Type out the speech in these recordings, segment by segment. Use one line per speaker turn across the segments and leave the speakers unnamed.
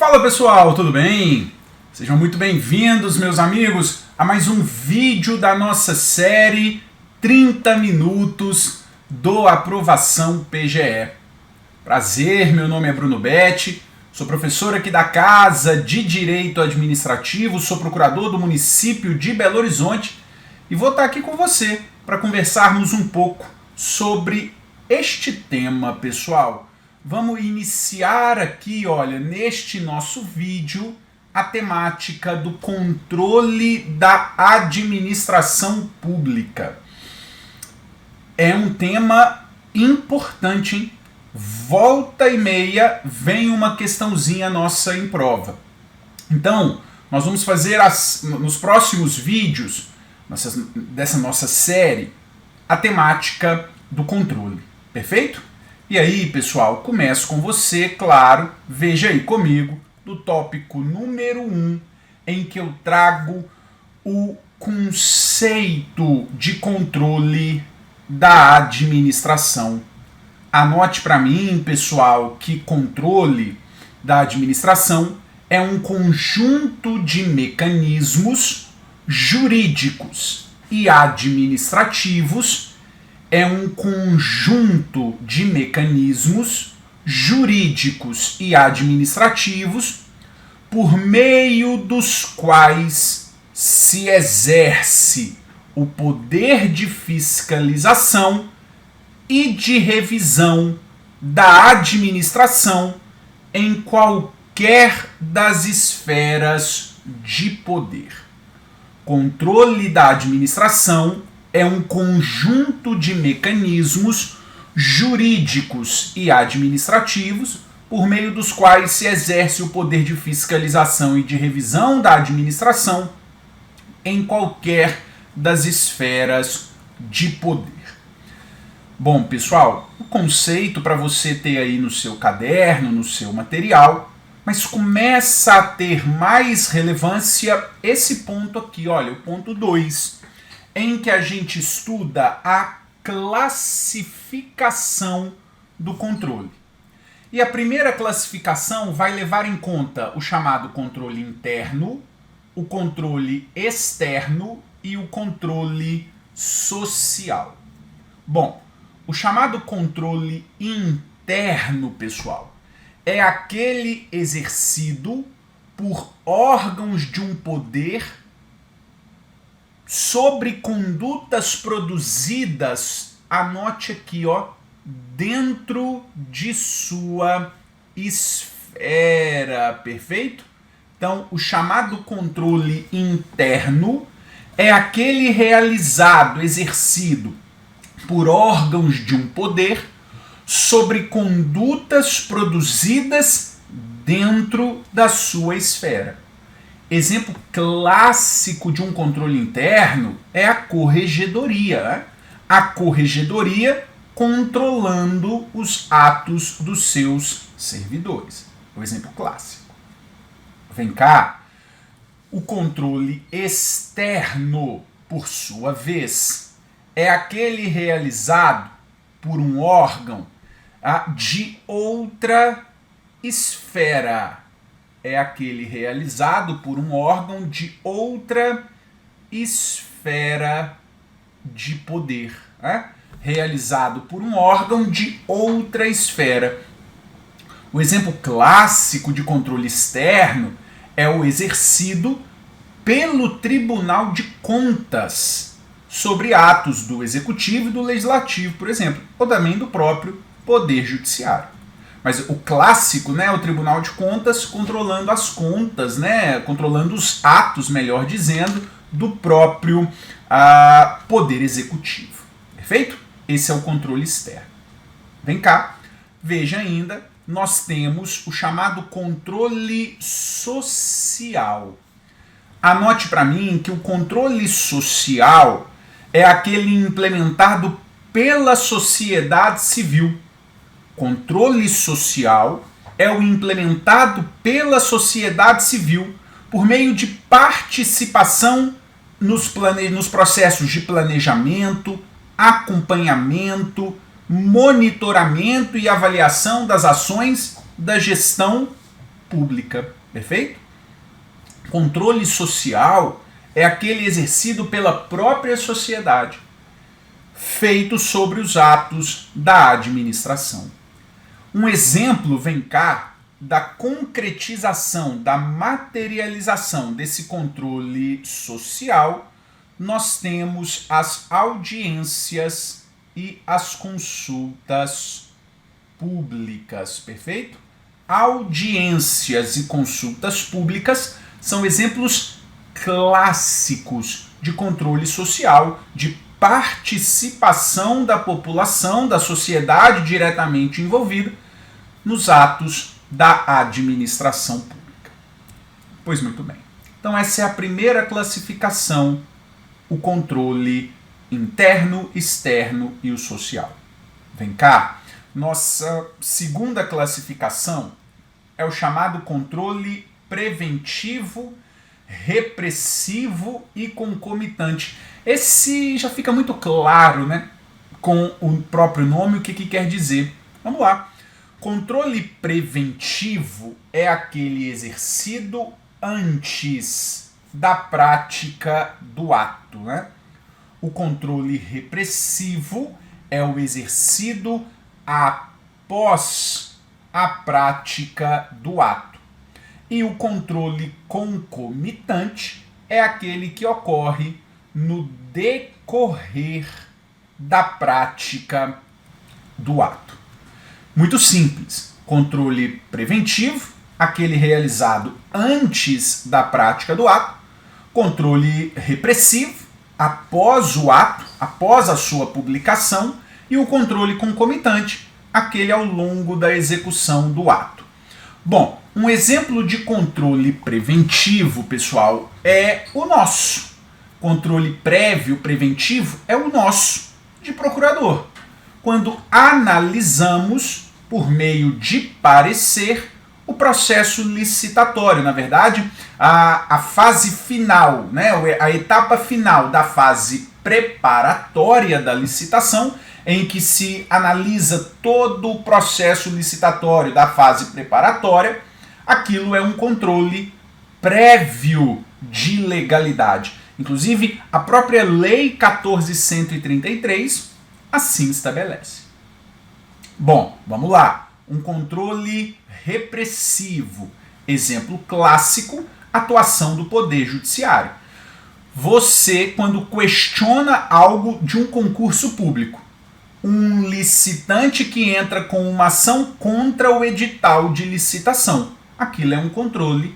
Fala pessoal, tudo bem? Sejam muito bem-vindos, meus amigos, a mais um vídeo da nossa série 30 minutos do Aprovação PGE. Prazer, meu nome é Bruno Betti, sou professor aqui da Casa de Direito Administrativo, sou procurador do município de Belo Horizonte e vou estar aqui com você para conversarmos um pouco sobre este tema, pessoal. Vamos iniciar aqui, olha, neste nosso vídeo, a temática do controle da administração pública. É um tema importante, hein? Volta e meia vem uma questãozinha nossa em prova. Então, nós vamos fazer nos próximos vídeos dessa nossa série a temática do controle, perfeito? E aí, pessoal, começo com você, claro, veja aí comigo, do tópico número 1, em que eu trago o conceito de controle da administração. Anote para mim, pessoal, que controle da administração é um conjunto de mecanismos jurídicos e administrativos. É um conjunto de mecanismos jurídicos e administrativos por meio dos quais se exerce o poder de fiscalização e de revisão da administração em qualquer das esferas de poder. Controle da administração é um conjunto de mecanismos jurídicos e administrativos por meio dos quais se exerce o poder de fiscalização e de revisão da administração em qualquer das esferas de poder. Bom, pessoal, o conceito para você ter aí no seu caderno, no seu material, mas começa a ter mais relevância esse ponto aqui, olha, o ponto 2, em que a gente estuda a classificação do controle. E a primeira classificação vai levar em conta o chamado controle interno, o controle externo e o controle social. Bom, o chamado controle interno, pessoal, é aquele exercido por órgãos de um poder sobre condutas produzidas, anote aqui, ó, dentro de sua esfera, perfeito? Então, o chamado controle interno é aquele realizado, exercido por órgãos de um poder sobre condutas produzidas dentro da sua esfera. Exemplo clássico de um controle interno é a corregedoria. Né? A corregedoria controlando os atos dos seus servidores. É o exemplo clássico. Vem cá. O controle externo, por sua vez, é aquele realizado por um órgão de outra esfera. É aquele realizado por um órgão de outra esfera de poder. Né? Realizado por um órgão de outra esfera. O exemplo clássico de controle externo é o exercido pelo Tribunal de Contas sobre atos do Executivo e do Legislativo, por exemplo, ou também do próprio Poder Judiciário. Mas o clássico, né, é o Tribunal de Contas controlando as contas, né, controlando os atos, melhor dizendo, do próprio Poder Executivo. Perfeito? Esse é o controle externo. Vem cá, veja ainda, nós temos o chamado controle social. Anote para mim que o controle social é aquele implementado pela sociedade civil. Controle social é o implementado pela sociedade civil por meio de participação nos processos de planejamento, acompanhamento, monitoramento e avaliação das ações da gestão pública, perfeito? Controle social é aquele exercido pela própria sociedade, feito sobre os atos da administração. Um exemplo, vem cá, da concretização, da materialização desse controle social, nós temos as audiências e as consultas públicas, perfeito? Audiências e consultas públicas são exemplos clássicos de controle social, de participação da população, da sociedade diretamente envolvida nos atos da administração pública. Pois muito bem. Então essa é a primeira classificação, o controle interno, externo e o social. Vem cá, nossa segunda classificação é o chamado controle preventivo, repressivo e concomitante. Esse já fica muito claro, né, com o próprio nome, o que quer dizer. Vamos lá. Controle preventivo é aquele exercido antes da prática do ato, né? O controle repressivo é o exercido após a prática do ato. E o controle concomitante é aquele que ocorre no decorrer da prática do ato. Muito simples. Controle preventivo, aquele realizado antes da prática do ato. Controle repressivo, após o ato, após a sua publicação. E o controle concomitante, aquele ao longo da execução do ato. Bom, um exemplo de controle preventivo, pessoal, é o nosso. Controle prévio preventivo é o nosso, de procurador. Quando analisamos, por meio de parecer, o processo licitatório. Na verdade, a fase final, né, a etapa final da fase preparatória da licitação, em que se analisa todo o processo licitatório da fase preparatória, aquilo é um controle prévio de legalidade. Inclusive, a própria Lei 14.133 assim estabelece. Bom, vamos lá. Um controle repressivo. Exemplo clássico, atuação do Poder Judiciário. Você, quando questiona algo de um concurso público, um licitante que entra com uma ação contra o edital de licitação, aquilo é um controle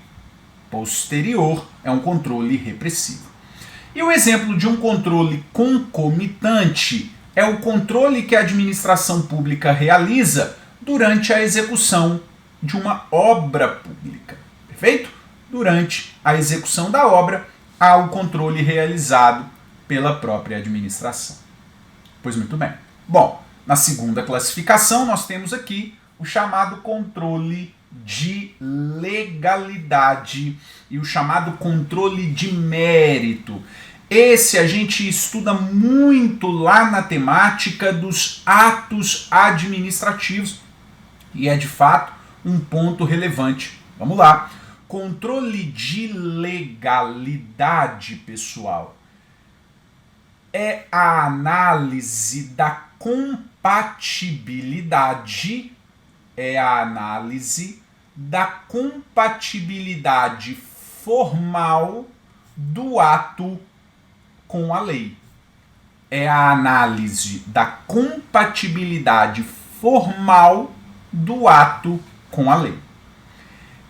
posterior, é um controle repressivo. E o exemplo de um controle concomitante é o controle que a administração pública realiza durante a execução de uma obra pública. Perfeito? Durante a execução da obra, há o controle realizado pela própria administração. Pois muito bem. Bom, na segunda classificação nós temos aqui o chamado controle de legalidade e o chamado controle de mérito. Esse a gente estuda muito lá na temática dos atos administrativos e é de fato um ponto relevante. Vamos lá. Controle de legalidade, pessoal, é a análise da compatibilidade, formal do ato com a lei. É a análise da compatibilidade formal do ato com a lei.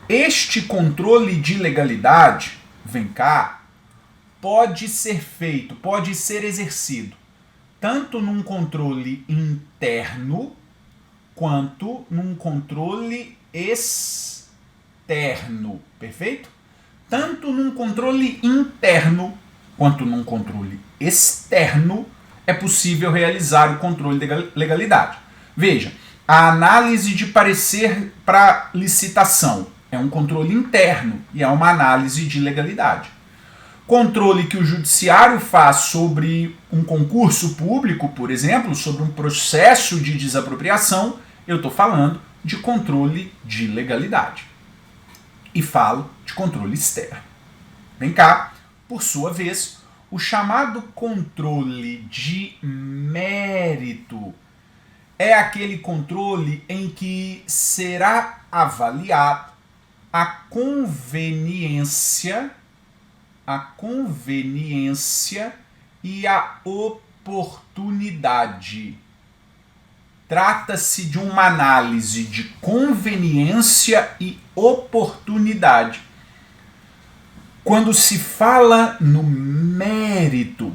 Este controle de legalidade, vem cá, pode ser feito, pode ser exercido tanto num controle interno quanto num controle externo, perfeito? Tanto num controle interno quanto num controle externo é possível realizar o controle de legalidade. Veja, a análise de parecer para licitação é um controle interno e é uma análise de legalidade. Controle que o judiciário faz sobre um concurso público, por exemplo, sobre um processo de desapropriação, eu estou falando de controle de legalidade. e falo de controle externo. Vem cá, por sua vez, o chamado controle de mérito é aquele controle em que será avaliado a conveniência e a oportunidade. Trata-se de uma análise de conveniência e oportunidade. Quando se fala no mérito,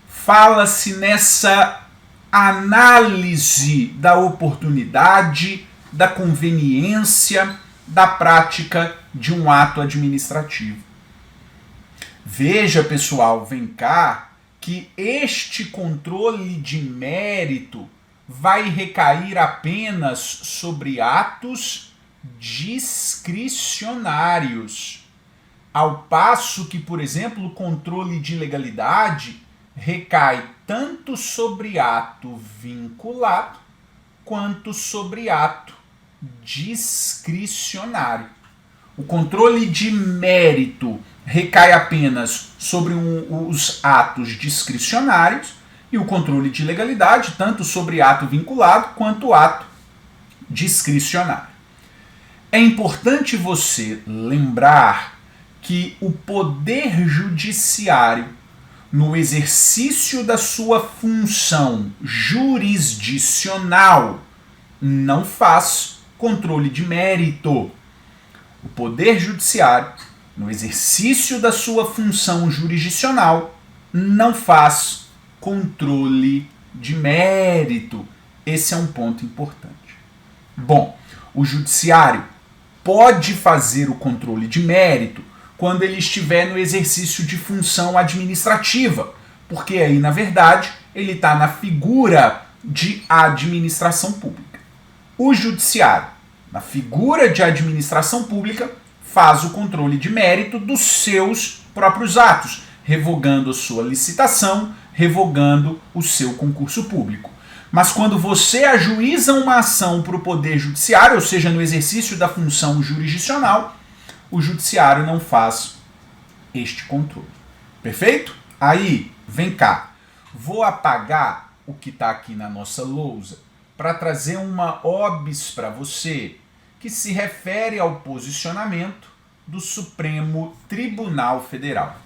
fala-se nessa análise da oportunidade, da conveniência, da prática de um ato administrativo. Veja, pessoal, vem cá, que este controle de mérito vai recair apenas sobre atos discricionários, ao passo que, por exemplo, o controle de legalidade recai tanto sobre ato vinculado quanto sobre ato discricionário. O controle de mérito recai apenas sobre os atos discricionários e o controle de legalidade tanto sobre ato vinculado quanto ato discricionário. É importante você lembrar que o Poder Judiciário, no exercício da sua função jurisdicional, não faz controle de mérito. O Poder Judiciário, no exercício da sua função jurisdicional, não faz controle de mérito. Esse é um ponto importante. Bom, o Judiciário pode fazer o controle de mérito quando ele estiver no exercício de função administrativa, porque aí, na verdade, ele está na figura de administração pública. O Judiciário, na figura de administração pública, faz o controle de mérito dos seus próprios atos, revogando a sua licitação, revogando o seu concurso público. Mas quando você ajuiza uma ação para o Poder Judiciário, ou seja, no exercício da função jurisdicional, o Judiciário não faz este controle. Perfeito? Aí, vem cá. Vou apagar o que está aqui na nossa lousa para trazer uma OBS para você que se refere ao posicionamento do Supremo Tribunal Federal.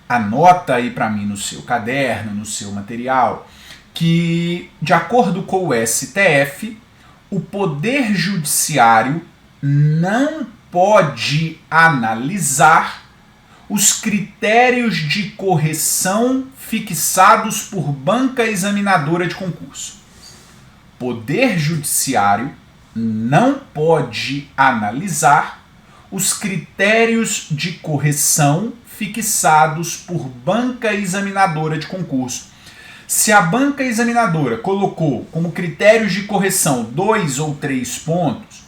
Anota aí para mim no seu caderno, no seu material, que, de acordo com o STF, o Poder Judiciário não pode analisar os critérios de correção fixados por banca examinadora de concurso. Poder Judiciário não pode analisar os critérios de correção fixados por banca examinadora de concurso. Se a banca examinadora colocou como critérios de correção 2 ou 3 pontos,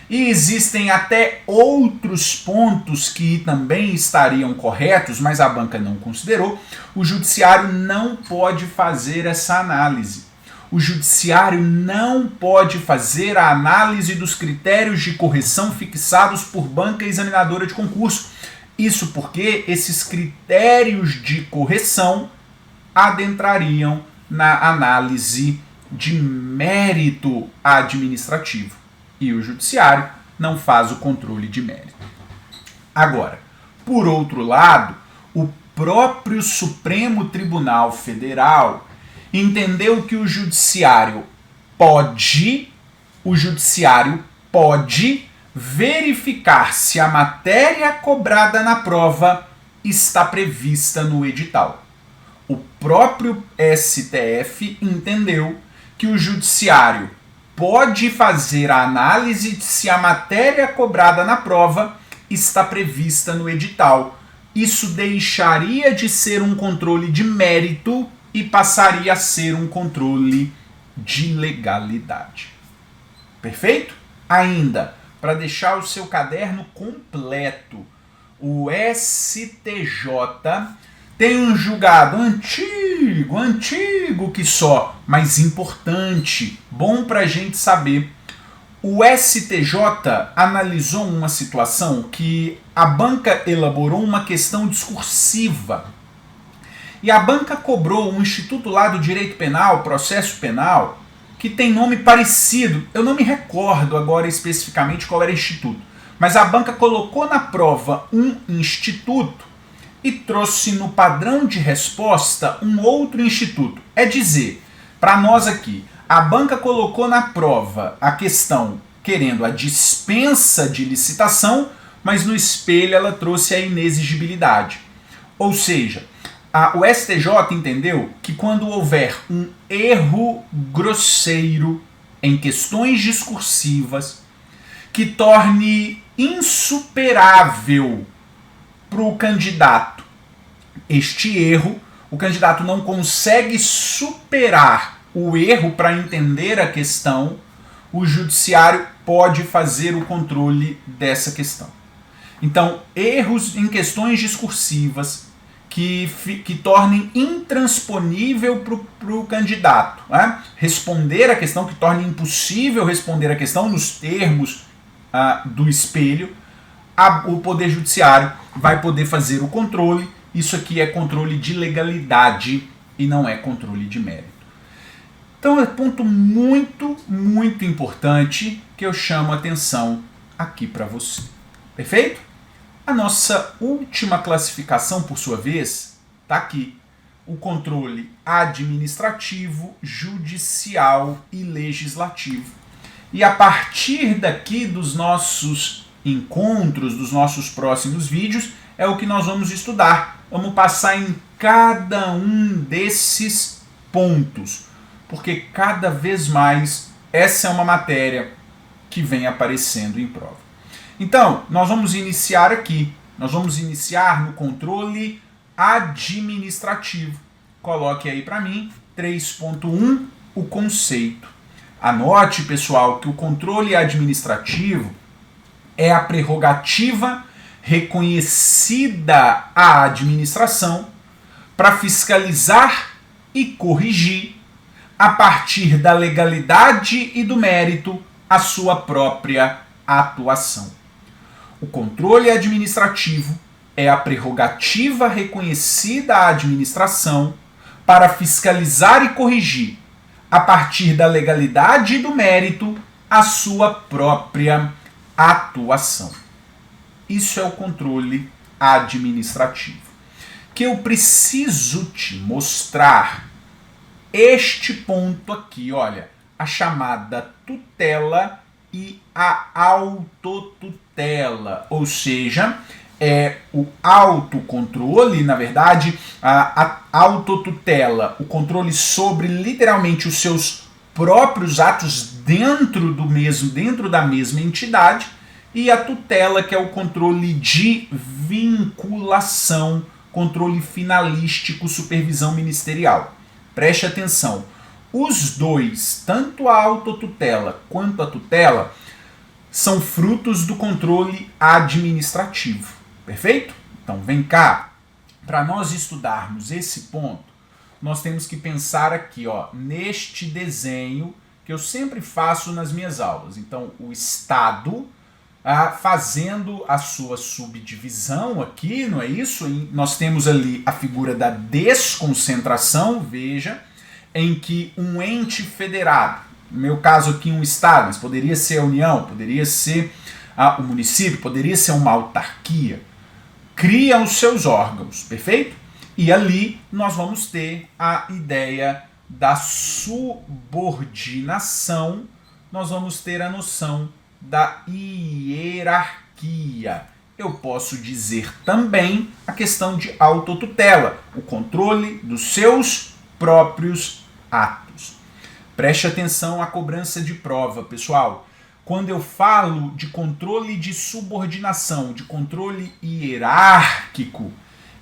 e existem até outros pontos que também estariam corretos, mas a banca não considerou, o Judiciário não pode fazer essa análise. O Judiciário não pode fazer a análise dos critérios de correção fixados por banca examinadora de concurso. Isso porque esses critérios de correção adentrariam na análise de mérito administrativo. E o Judiciário não faz o controle de mérito. Agora, por outro lado, o próprio Supremo Tribunal Federal entendeu que o Judiciário pode verificar se a matéria cobrada na prova está prevista no edital. O próprio STF entendeu que o Judiciário pode fazer a análise de se a matéria cobrada na prova está prevista no edital. Isso deixaria de ser um controle de mérito e passaria a ser um controle de legalidade. Perfeito? Ainda, para deixar o seu caderno completo, o STJ tem um julgado antigo que só, mas importante, bom para a gente saber. O STJ analisou uma situação que a banca elaborou uma questão discursiva. E a banca cobrou um instituto lá do direito penal, processo penal, que tem nome parecido. Eu não me recordo agora especificamente qual era o instituto. Mas a banca colocou na prova um instituto e trouxe no padrão de resposta um outro instituto. É dizer, para nós aqui, a banca colocou na prova a questão querendo a dispensa de licitação, mas no espelho ela trouxe a inexigibilidade. Ou seja, o STJ entendeu que quando houver um erro grosseiro em questões discursivas que torne insuperável para o candidato este erro, o candidato não consegue superar o erro para entender a questão, o judiciário pode fazer o controle dessa questão. Então, erros em questões discursivas que tornem intransponível para o candidato, né? Responder a questão, que torne impossível responder a questão nos termos do espelho, o Poder Judiciário vai poder fazer o controle. Isso aqui é controle de legalidade e não é controle de mérito. Então é um ponto muito, muito importante que eu chamo a atenção aqui para você. Perfeito? A nossa última classificação, por sua vez, está aqui. O controle administrativo, judicial e legislativo. E a partir daqui dos nossos encontros, dos nossos próximos vídeos, é o que nós vamos estudar. Vamos passar em cada um desses pontos, porque cada vez mais essa é uma matéria que vem aparecendo em prova. Então, nós vamos iniciar aqui. Nós vamos iniciar no controle administrativo. Coloque aí para mim 3.1, o conceito. Anote, pessoal, que o controle administrativo é a prerrogativa reconhecida à administração para fiscalizar e corrigir, a partir da legalidade e do mérito, a sua própria atuação. O controle administrativo é a prerrogativa reconhecida à administração para fiscalizar e corrigir, a partir da legalidade e do mérito, a sua própria atuação. Isso é o controle administrativo. Que eu preciso te mostrar este ponto aqui, olha, a chamada tutela e a autotutela, ou seja, é o autocontrole, na verdade, a autotutela, o controle sobre literalmente os seus próprios atos dentro da mesma entidade, e a tutela, que é o controle de vinculação, controle finalístico, supervisão ministerial. Preste atenção, os dois, tanto a autotutela quanto a tutela, são frutos do controle administrativo. Perfeito? Então vem cá, para nós estudarmos esse ponto, nós temos que pensar aqui, ó, neste desenho que eu sempre faço nas minhas aulas. Então o Estado fazendo a sua subdivisão aqui, não é isso? Nós temos ali a figura da desconcentração, veja, em que um ente federado, no meu caso aqui um Estado, mas poderia ser a União, poderia ser o município, poderia ser uma autarquia, cria os seus órgãos, perfeito? E ali nós vamos ter a ideia da subordinação, nós vamos ter a noção da hierarquia. Eu posso dizer também a questão de autotutela, o controle dos seus próprios atos. Preste atenção à cobrança de prova, pessoal. Quando eu falo de controle de subordinação, de controle hierárquico,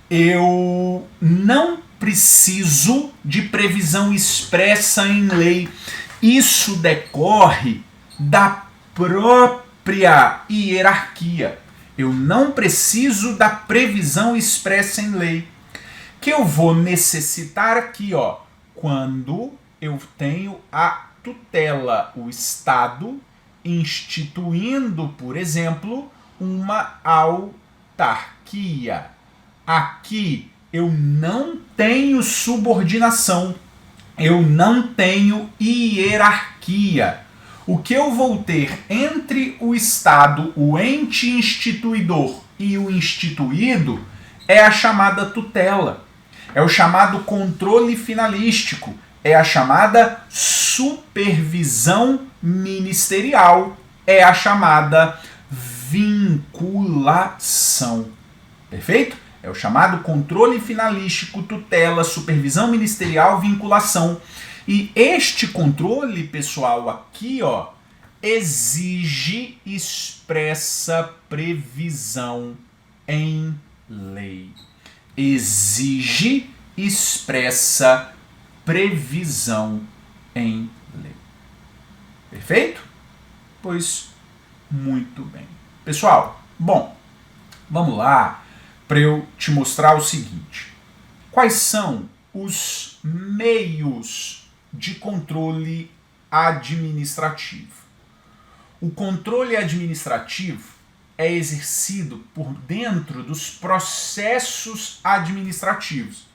eu não preciso de previsão expressa em lei. Isso decorre da própria hierarquia. Eu não preciso da previsão expressa em lei. Que eu vou necessitar aqui, ó, quando eu tenho a tutela, o Estado, instituindo, por exemplo, uma autarquia. Aqui eu não tenho subordinação, eu não tenho hierarquia. O que eu vou ter entre o Estado, o ente instituidor, e o instituído é a chamada tutela, é o chamado controle finalístico, é a chamada supervisão ministerial, é a chamada vinculação. Perfeito? É o chamado controle finalístico, tutela, supervisão ministerial, vinculação. E este controle, pessoal, aqui, ó, exige expressa previsão em lei. Exige expressa previsão em lei. Perfeito? Pois muito bem. Pessoal, bom, vamos lá para eu te mostrar o seguinte. Quais são os meios de controle administrativo? O controle administrativo é exercido por dentro dos processos administrativos,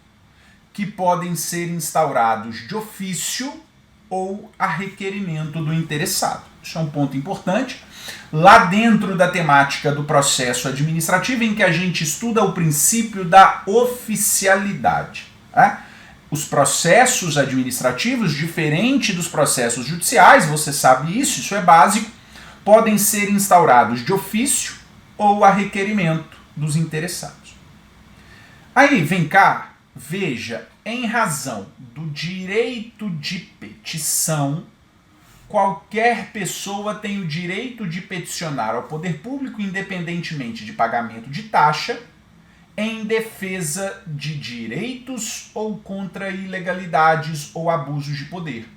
que podem ser instaurados de ofício ou a requerimento do interessado. Isso é um ponto importante. Lá dentro da temática do processo administrativo, em que a gente estuda o princípio da oficialidade. Né? Os processos administrativos, diferente dos processos judiciais, você sabe isso, isso é básico, podem ser instaurados de ofício ou a requerimento dos interessados. Aí, vem cá, veja, em razão do direito de petição, qualquer pessoa tem o direito de peticionar ao poder público, independentemente de pagamento de taxa, em defesa de direitos ou contra ilegalidades ou abusos de poder.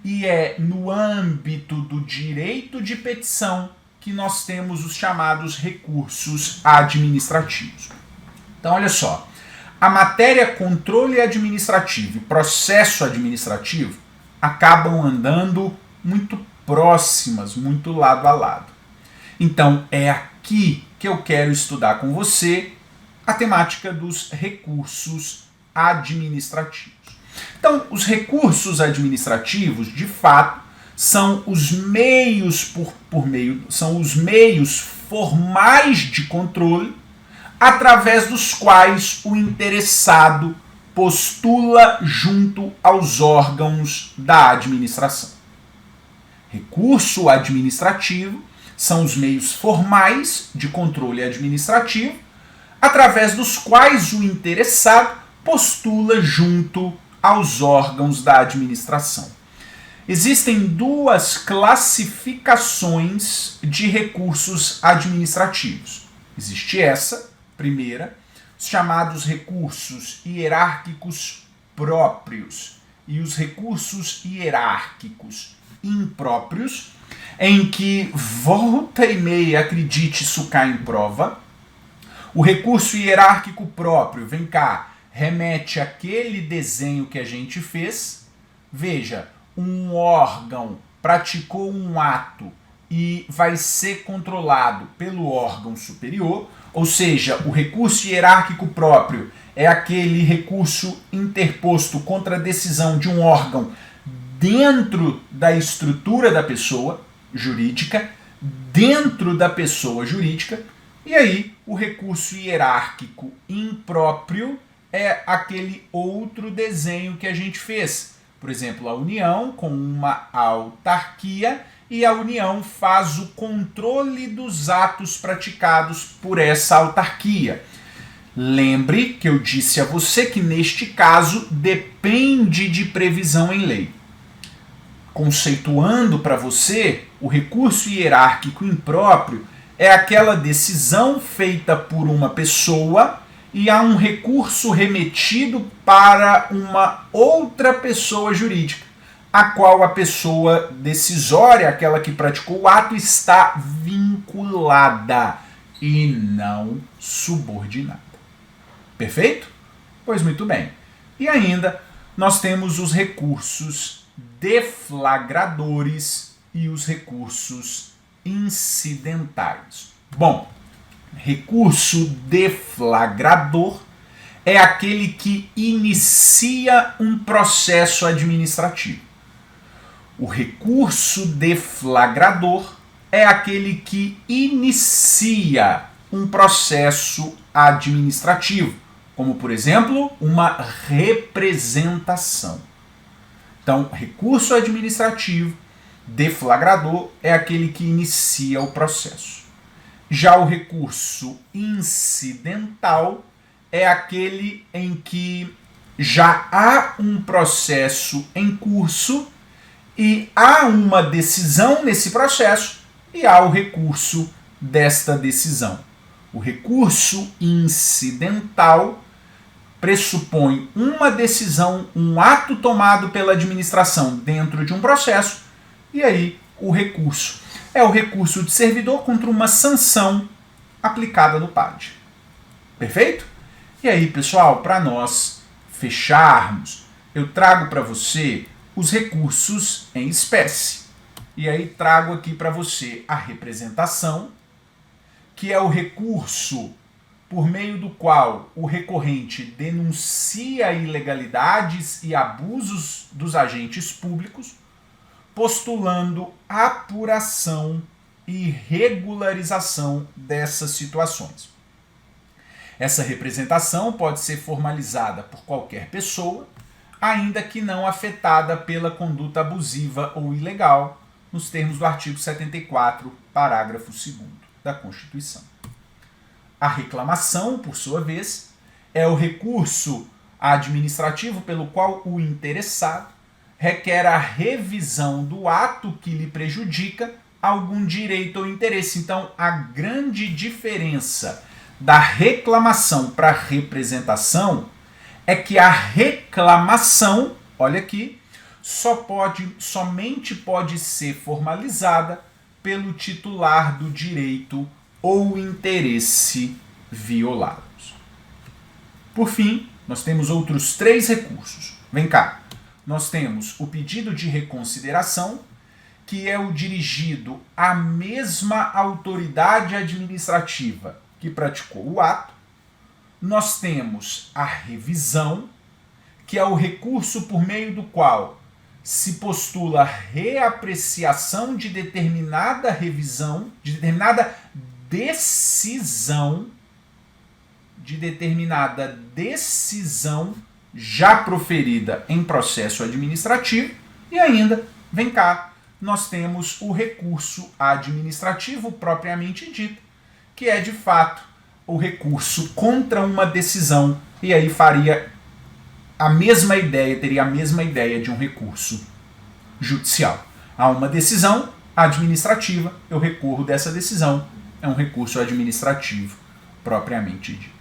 E é no âmbito do direito de petição que nós temos os chamados recursos administrativos. Então, olha só, a matéria controle administrativo e processo administrativo acabam andando muito próximas, muito lado a lado. Então, é aqui que eu quero estudar com você a temática dos recursos administrativos. Então, os recursos administrativos, de fato, são os meios são os meios formais de controle através dos quais o interessado postula junto aos órgãos da administração. Recurso administrativo são os meios formais de controle administrativo através dos quais o interessado postula junto aos órgãos da administração. Existem duas classificações de recursos administrativos. Existe essa, primeira, os chamados recursos hierárquicos próprios e os recursos hierárquicos impróprios, em que volta e meia, acredite, isso cai em prova. O recurso hierárquico próprio, vem cá, remete àquele desenho que a gente fez. Veja, um órgão praticou um ato e vai ser controlado pelo órgão superior, ou seja, o recurso hierárquico próprio é aquele recurso interposto contra a decisão de um órgão dentro da estrutura da pessoa jurídica, dentro da pessoa jurídica, e aí o recurso hierárquico impróprio é aquele outro desenho que a gente fez. Por exemplo, a União com uma autarquia e a União faz o controle dos atos praticados por essa autarquia. Lembre que eu disse a você que neste caso depende de previsão em lei. Conceituando para você, o recurso hierárquico impróprio é aquela decisão feita por uma pessoa e há um recurso remetido para uma outra pessoa jurídica, a qual a pessoa decisória, aquela que praticou o ato, está vinculada e não subordinada. Perfeito? Pois muito bem. E ainda nós temos os recursos deflagradores e os recursos incidentais. Bom, recurso deflagrador é aquele que inicia um processo administrativo. O recurso deflagrador é aquele que inicia um processo administrativo, como, por exemplo, uma representação. Então, recurso administrativo deflagrador é aquele que inicia o processo. Já o recurso incidental é aquele em que já há um processo em curso e há uma decisão nesse processo e há o recurso desta decisão. O recurso incidental pressupõe uma decisão, um ato tomado pela administração dentro de um processo, e aí o recurso é o recurso de servidor contra uma sanção aplicada no PAD. Perfeito? E aí, pessoal, para nós fecharmos, eu trago para você os recursos em espécie. E aí trago aqui para você a representação, que é o recurso por meio do qual o recorrente denuncia ilegalidades e abusos dos agentes públicos, postulando apuração e regularização dessas situações. Essa representação pode ser formalizada por qualquer pessoa, ainda que não afetada pela conduta abusiva ou ilegal, nos termos do artigo 74, parágrafo 2º da Constituição. A reclamação, por sua vez, é o recurso administrativo pelo qual o interessado requer a revisão do ato que lhe prejudica algum direito ou interesse. Então, a grande diferença da reclamação para a representação é que a reclamação, olha aqui, somente pode ser formalizada pelo titular do direito ou interesse violados. Por fim, nós temos outros 3 recursos. Vem cá. Nós temos o pedido de reconsideração, que é o dirigido à mesma autoridade administrativa que praticou o ato. Nós temos a revisão, que é o recurso por meio do qual se postula reapreciação de determinada revisão, de determinada decisão já proferida em processo administrativo. E ainda, vem cá, nós temos o recurso administrativo propriamente dito, que é de fato o recurso contra uma decisão, e aí faria a mesma ideia, teria a mesma ideia de um recurso judicial. Há uma decisão administrativa, eu recorro dessa decisão, é um recurso administrativo propriamente dito.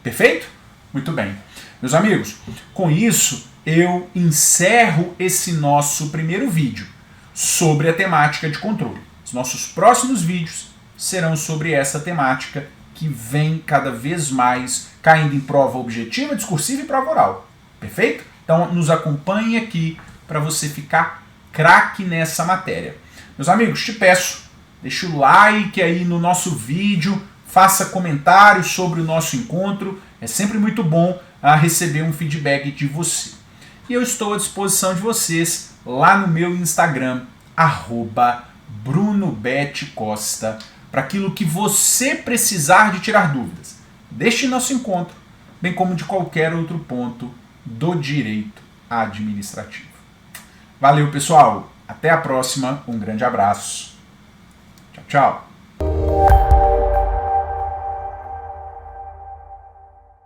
Perfeito? Muito bem. Meus amigos, com isso eu encerro esse nosso primeiro vídeo sobre a temática de controle. Os nossos próximos vídeos serão sobre essa temática que vem cada vez mais caindo em prova objetiva, discursiva e prova oral. Perfeito? Então nos acompanhe aqui para você ficar craque nessa matéria. Meus amigos, te peço, deixa o like aí no nosso vídeo, faça comentários sobre o nosso encontro, é sempre muito bom receber um feedback de você. E eu estou à disposição de vocês lá no meu Instagram, @BrunoBetCosta, para aquilo que você precisar de tirar dúvidas deste nosso encontro, bem como de qualquer outro ponto do direito administrativo. Valeu, pessoal! Até a próxima, um grande abraço. Tchau, tchau!